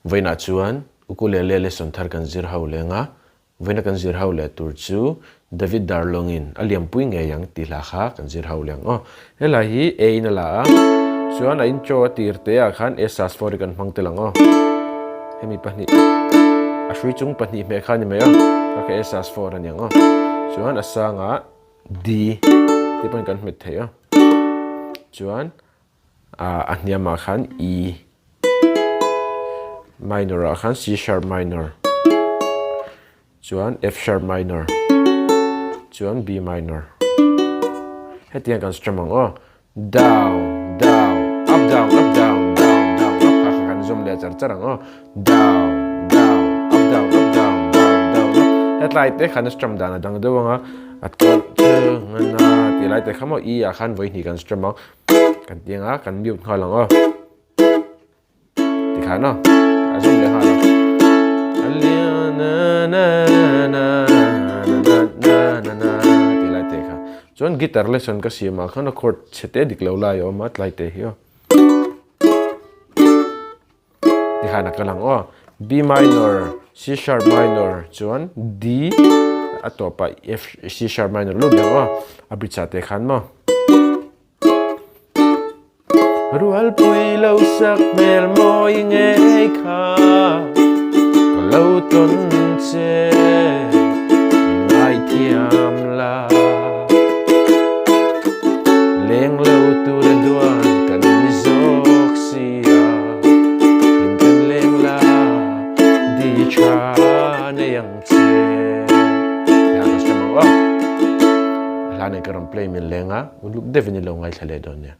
Vaina chuan ukulele lesson thar kan zir ho lenga vaina kan zir ho le tur chu David Darlong in liampui ngei yang ti hla kha kan zir ho leng hela hi a na la chuan a intro tir te a khan esas for kan hmang te lang hemi pahni a hrui chung pahni me kha ni me ka esas for an yang chuan a sanga d ti pan kan hmet thei chuan a hniama khan e minor a khan C sharp minor chuan F sharp minor chuan B minor hetiang kan strum down down up down up down down down up kha kan zoom le char charang down down up down up down down down hetlai te khan strum dana dang dewanga atol na ti lai te khamo e a khan voi ni kan strum kan tianga kan mute khalang ti khan azum le hala ti lai te kha chuan guitar lesson ka sima khan chord chete diklo lai mat lai te hi ti khana kalang B minor C sharp minor chuan D atopa F C sharp minor lu le abricha te khan mo rual pui lo sak mel moi ngei kha lo ton che ngai thiam la leng lo tu de duan kan zok sia lim kan leng la di cha ne yang che ya ka stamo la ne karam play min lenga uluk devini lo ngai thale don ne